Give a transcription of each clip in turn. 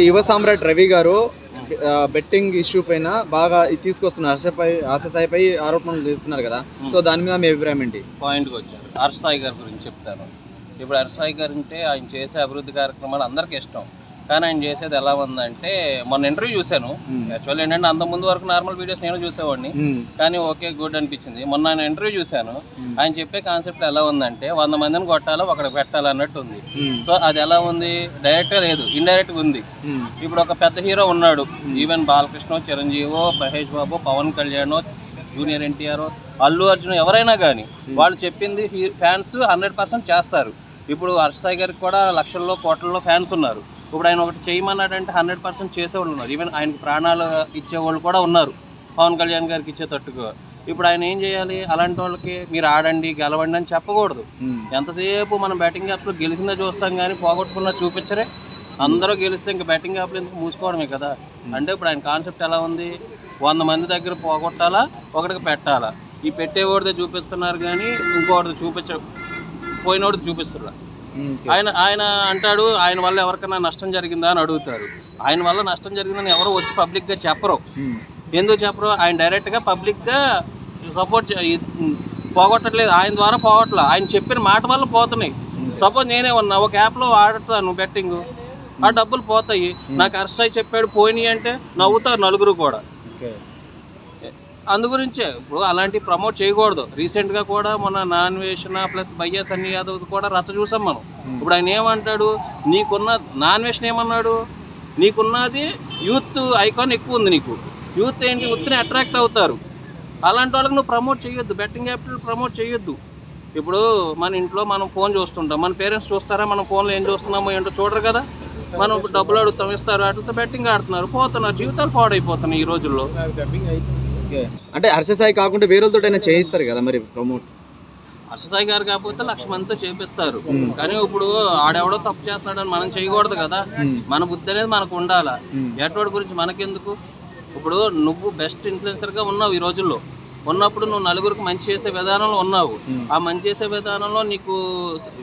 యువ సామ్రాట్ రవి గారు betting issue పైన బాగా తీసుకొస్తున్నారు, హర్ష సాయిపై ఆరోపణలు చేస్తున్నారు కదా, సో దాని మీద మీ అభిప్రాయం ఏంటి? పాయింట్కి వచ్చారు. హర్ష సాయి గారి గురించి చెప్తాను. ఇప్పుడు హర్ష సాయి గారు అంటే ఆయన చేసే అభివృద్ధి కార్యక్రమాలు అందరికీ ఇష్టం, కానీ ఆయన చేసేది ఎలా ఉందంటే, మొన్న ఇంటర్వ్యూ చూశాను. యాక్చువల్ ఏంటంటే అంత ముందు వరకు నార్మల్ వీడియోస్ నేను చూసేవాడిని, కానీ ఓకే గుడ్ అనిపించింది. మొన్న ఆయన ఇంటర్వ్యూ చూశాను. ఆయన చెప్పే కాన్సెప్ట్ ఎలా ఉందంటే 100 మందిని కొట్టాలా, ఒకటి పెట్టాలి అన్నట్టు ఉంది. సో అది ఎలా ఉంది, డైరెక్ట్గా లేదు, ఇండైరెక్ట్గా ఉంది. ఇప్పుడు ఒక పెద్ద హీరో ఉన్నాడు, ఈవెన్ బాలకృష్ణ, చిరంజీవో, మహేష్ బాబు, పవన్ కళ్యాణ్, జూనియర్ ఎన్టీఆర్, అల్లు అర్జున్, ఎవరైనా కానీ వాళ్ళు చెప్పింది ఫ్యాన్స్ 100% చేస్తారు. ఇప్పుడు హర్ష సాయి గారికి కూడా లక్షల్లో కోట్లలో ఫ్యాన్స్ ఉన్నారు. ఇప్పుడు ఆయన ఒకటి చేయమన్నాడంటే 100% చేసేవాళ్ళు ఉన్నారు. ఈవెన్ ఆయనకి ప్రాణాలు ఇచ్చేవాళ్ళు కూడా ఉన్నారు, పవన్ కళ్యాణ్ గారికి ఇచ్చేటట్టుగా. ఇప్పుడు ఆయన ఏం చేయాలి, అలాంటి వాళ్ళకి మీరు ఆడండి గెలవండి అని చెప్పకూడదు. ఎంతసేపు మనం బ్యాటింగ్ యాప్స్లో గెలిచిందో చూస్తాం కానీ పోగొట్టుకున్నా చూపించరే. అందరూ గెలిస్తే ఇంకా బ్యాటింగ్ యాప్లు ఎందుకు మూసుకోవడమే కదా. అంటే ఇప్పుడు ఆయన కాన్సెప్ట్ ఎలా ఉంది, 100 మంది దగ్గర పోగొట్టాలా, ఒకటికి పెట్టాలా. ఈ పెట్టేవాడిదే చూపిస్తున్నారు కానీ ఇంకోటిది పోయినోడిది చూపిస్తున్నారు. ఆయన అంటాడు ఆయన వల్ల ఎవరికైనా నష్టం జరిగిందా అని అడుగుతారు. ఆయన వల్ల నష్టం జరిగిందని ఎవరో వచ్చి పబ్లిక్గా చెప్పరు. ఎందుకు చెప్పరు? ఆయన డైరెక్ట్గా పబ్లిక్గా సపోర్ట్ పోగొట్టట్లేదు, ఆయన ద్వారా పోగొట్టలే, ఆయన చెప్పిన మాట వల్ల పోతున్నాయి. సపోజ్ నేనే ఉన్నా ఒక యాప్లో ఆడుతాను బెట్టింగ్, ఆ డబ్బులు పోతాయి. నాకు హర్ష సాయి చెప్పాడు పోయినాయి అంటే నవ్వుతారు నలుగురు కూడా. అందుగురించే ఇప్పుడు అలాంటివి ప్రమోట్ చేయకూడదు. రీసెంట్గా కూడా మన నాన్వేషణ ప్లస్ బయ్యా సన్నీ యాదవ్ కూడా రచ్చ చూసాం మనం. ఇప్పుడు ఆయన ఏమంటాడు, నీకున్న నాన్వేషణ ఏమన్నాడు, నీకున్నది యూత్ ఐకాన్ ఎక్కువ ఉంది, నీకు యూత్ ఏంటి ఉత్తిని అట్రాక్ట్ అవుతారు, అలాంటి వాళ్ళకి నువ్వు ప్రమోట్ చేయొద్దు, బెట్టింగ్ యాప్లు ప్రమోట్ చేయొద్దు. ఇప్పుడు మన ఇంట్లో మనం ఫోన్ చూస్తుంటాం, మన పేరెంట్స్ చూస్తారా మనం ఫోన్లో ఏం చూస్తున్నామో ఏంటో చూడరు కదా. మనం డబ్బులు అడుగుతాం, ఇస్తారు, వాటితో బెట్టింగ్ ఆడుతున్నారు, పోతున్నారు, జీవితాలు పాడైపోతున్నాయి ఈ రోజుల్లో. అంటే హర్ష సాయి కాకుండా వేరేతో చేయిస్తారు కదా మరి ప్రమోట్. హర్ష సాయి గారు కాకపోతే 1,00,000 మందితో చేపిస్తారు, కానీ ఇప్పుడు ఆడెవడో తప్పు చేస్తున్నాడని మనం చేయకూడదు కదా. మన బుద్ధి అనేది మనకు ఉండాలా, ఎటువంటి గురించి మనకెందుకు. ఇప్పుడు నువ్వు బెస్ట్ ఇన్ఫ్లుయెన్సర్గా ఉన్నావు ఈ రోజుల్లో, ఉన్నప్పుడు నువ్వు నలుగురికి మంచి చేసే విధానంలో ఉన్నావు. ఆ మంచి చేసే విధానంలో నీకు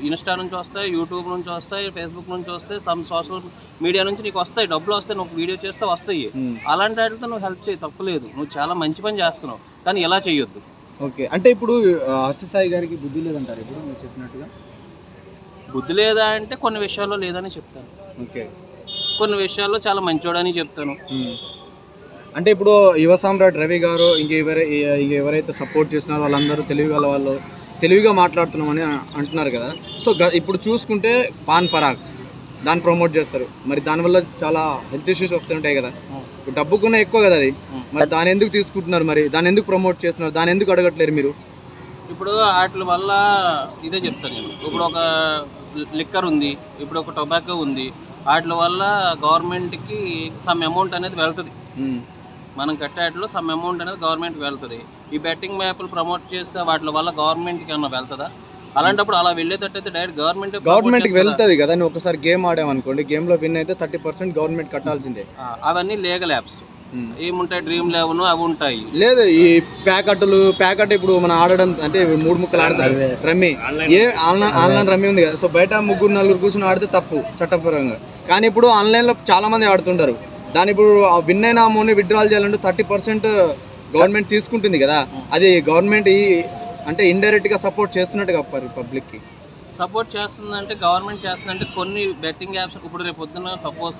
ఇన్స్టా నుంచి వస్తాయి, యూట్యూబ్ నుంచి వస్తాయి, ఫేస్బుక్ నుంచి వస్తాయి, సోషల్ మీడియా నుంచి నీకు వస్తాయి, డబ్బులు వస్తాయి, నువ్వు వీడియో చేస్తే వస్తాయి. అలాంటి వాటితో నువ్వు హెల్ప్ చేయి, తప్పులేదు, నువ్వు చాలా మంచి పని చేస్తున్నావు, కానీ ఇలా చేయొద్దు. ఓకే, అంటే ఇప్పుడు హర్ష సాయి గారికి బుద్ధి లేదంటారు ఇప్పుడు మీరు చెప్పినట్టుగా? బుద్ధి లేదా అంటే కొన్ని విషయాల్లో లేదని చెప్తాను, ఓకే, కొన్ని విషయాల్లో చాలా మంచోడని చెప్తాను. అంటే ఇప్పుడు యువ సామ్రాట్ రవి గారు ఎవరైతే సపోర్ట్ చేస్తున్నారో వాళ్ళందరూ తెలివిగల వాళ్ళు, తెలివిగా మాట్లాడుతున్నామని అంటున్నారు కదా. సో ఇప్పుడు చూసుకుంటే పాన్ పరాగ్ దాన్ని ప్రమోట్ చేస్తారు, మరి దానివల్ల చాలా హెల్త్ ఇష్యూస్ వస్తుంటాయి కదా. డబ్బుకున్నా ఎక్కువ కదా అది, మరి దాన్ని ఎందుకు తీసుకుంటున్నారు, మరి దాన్ని ఎందుకు ప్రమోట్ చేస్తున్నారు, దాన్ని ఎందుకు అడగట్లేరు మీరు? ఇప్పుడు వాటి వల్ల ఇదే చెప్తాను నేను. ఇప్పుడు ఒక లిక్కర్ ఉంది, ఇప్పుడు ఒక టొబాకో ఉంది, వాటి వల్ల గవర్నమెంట్కి సమ్ అమౌంట్ అనేది వెళ్తుంది, మనం కట్టేట్లో సమ్ అమౌంట్ అనేది గవర్నమెంట్కి వెళ్తుంది. ఈ బెట్టింగ్ యాప్లు ప్రమోట్ చేస్తే వాటి వల్ల గవర్నమెంట్కి ఏమన్నా వెళ్తుందా? అలాంటప్పుడు అలా వెళ్ళేటట్టయితే డైరెక్ట్ గవర్నమెంట్కి వెళ్తుంది కదా. నువ్వు ఒకసారి గేమ్ ఆడామనుకోండి, గేమ్లో విన్ అయితే 30% గవర్నమెంట్ కట్టాల్సిందే. అవన్నీ లీగల్ యాప్స్ ఏముంటాయి, డ్రీమ్ 11 అవి ఉంటాయి. లేదు ఈ ప్యాకెట్ ఇప్పుడు మనం ఆడడం అంటే 3 ముక్కలు ఆడతారు రమ్మీ, ఆన్లైన్ రమ్మీ ఉంది కదా. సో బయట 3-4 కూర్చొని ఆడితే తప్పు చట్టపరంగా, కానీ ఇప్పుడు ఆన్లైన్లో చాలా మంది ఆడుతుంటారు. దాని ఇప్పుడు విన్ అయిన అమౌంట్ని విత్డ్రాల్ చేయాలంటే 30% గవర్నమెంట్ తీసుకుంటుంది కదా. అది గవర్నమెంట్ అంటే ఇండైరెక్ట్గా సపోర్ట్ చేస్తున్నట్టుగా పబ్లిక్కి సపోర్ట్ చేస్తుందంటే, గవర్నమెంట్ చేస్తుందంటే కొన్ని బెట్టింగ్ యాప్స్ ఇప్పుడు రేపు పొద్దున్న సపోజ్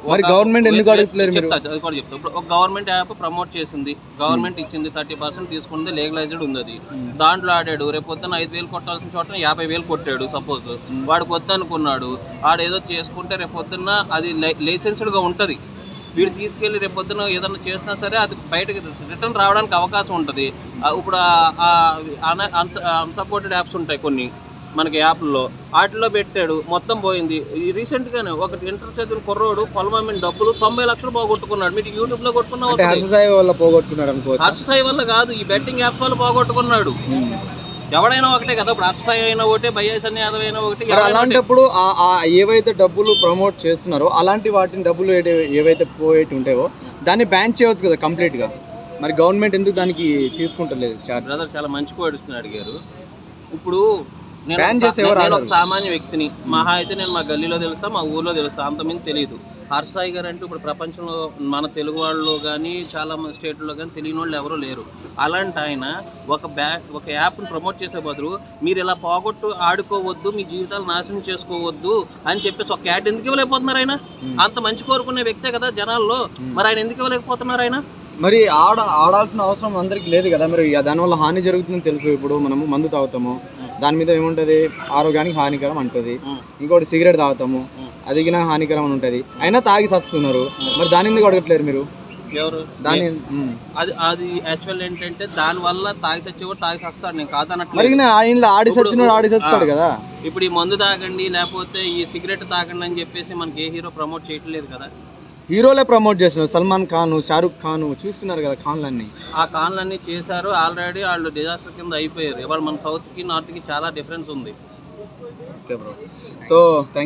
మరి గవర్నమెంట్ ఎందుకు అడుగుతలేరు? అది కూడా చెప్తా. ఇప్పుడు ఒక గవర్నమెంట్ యాప్ ప్రమోట్ చేసింది, గవర్నమెంట్ ఇచ్చింది, 30% తీసుకుంది, లీగలైజ్డ్ ఉంది, అది దాంట్లో ఆడాడు, రేపు పొద్దున్న 5,000 కొట్టాల్సిన చోట 50,000 కొట్టాడు సపోజ్. వాడికి వద్దనుకున్నాడు, ఆడేదో చేసుకుంటే రేపు పొద్దున్న అది లైసెన్స్డ్గా ఉంటుంది. వీడు తీసుకెళ్ళి రేపు పొద్దున ఏదైనా చేసినా సరే అది బయటకి రిటర్న్ రావడానికి అవకాశం ఉంటుంది. ఇప్పుడు అన్సపోర్టెడ్ యాప్స్ ఉంటాయి కొన్ని మనకి యాప్ల్లో, వాటిలో పెట్టాడు, మొత్తం పోయింది. రీసెంట్గానే ఒక ఇంటర్ చదివిన కుర్రోడు పొలమమ్మిన డబ్బులు 90 లక్షలు పోగొట్టుకున్నాడు. మీకు యూట్యూబ్లో కొట్టుకున్నా హర్ష సాయి వల్ల కాదు, ఈ బెట్టింగ్ యాప్స్ వల్ల పోగొట్టుకున్నాడు. ఎవడైనా ఒకటే కదా, ఇప్పుడు హర్ష సాయి అయినా ఒకటే, బయ్యా సన్నీ యాదవ్ అయినా ఒకటి. అలాంటప్పుడు ఏవైతే డబ్బులు ప్రమోట్ చేస్తున్నారో అలాంటి వాటిని డబ్బులు ఏవైతే పోయేటి ఉంటాయో దాన్ని బ్యాన్ చేయవచ్చు కదా కంప్లీట్గా. మరి గవర్నమెంట్ ఎందుకు దానికి తీసుకుంటలేదు చార్జ్? బ్రదర్ చాలా మంచి క్వశ్చన్ అడిగారు. ఇప్పుడు బ్యాన్ చేస్తే ఎవరు నేను ఒక ఆడరు. సామాన్య వ్యక్తిని, మహా అయితే నేను మా గల్లీలో తెలుస్తా, మా ఊర్లో తెలుస్తా, అంతమంది తెలియదు. హర్ష సాయి గారు అంటే ఇప్పుడు ప్రపంచంలో మన తెలుగు వాళ్ళు కానీ చాలా మంది స్టేట్లో కానీ తెలియని వాళ్ళు ఎవరూ లేరు. అలాంటి ఆయన ఒక యాప్ని ప్రమోట్ చేసే బదులు మీరు ఇలా పోగొట్టు ఆడుకోవద్దు, మీ జీవితాలు నాశనం చేసుకోవద్దు అని చెప్పేసి ఒక క్యాట్ ఎందుకు ఇవ్వలేకపోతున్నారు ఆయన? అంత మంచి కోరుకునే వ్యక్తే కదా జనాల్లో, మరి ఆయన ఎందుకు ఇవ్వలేకపోతున్నారు ఆయన? మరి ఆడాల్సిన అవసరం అందరికి లేదు కదా. మరి దానివల్ల హాని జరుగుతుందని తెలుసు. ఇప్పుడు మనము మందు తాగుతాము, దాని మీద ఏముంటది, ఆరోగ్యానికి హానికరం అంటది. ఇంకోటి సిగరెట్ తాగుతాము, అది గిన హానికరం అని ఉంటది, అయినా తాగి చస్తున్నారు. మరి దాని ఎందుకు అడగట్లేరు మీరు? ఎవరు దాని అది యాక్చువల్ ఏంటంటే దాని వల్ల తాగి చచ్చేవాడు తాగి చస్తాడు, నేను కాదన్నట్టు. మరి ఆయనలో ఆడి చచ్చినోడు ఆడి చస్తాడు కదా. ఇప్పుడు ఈ మందు తాగండి లేకపోతే ఈ సిగరెట్ తాగండి అని చెప్పేసి మనకి ఏ హీరో ప్రమోట్ చేయట్లేదు కదా. హీరోలే ప్రమోట్ చేస్తున్నారు, సల్మాన్ ఖాన్, షారూక్ ఖాన్, చూస్తున్నారు కదా ఖాన్లన్నీ. ఆ ఖాన్లన్నీ చేశారు ఆల్రెడీ, వాళ్ళు డిజాస్టర్ కింద అయిపోయారు. ఇవాళ మన సౌత్కి నార్త్కి చాలా డిఫరెన్స్ ఉంది. Okay bro. సో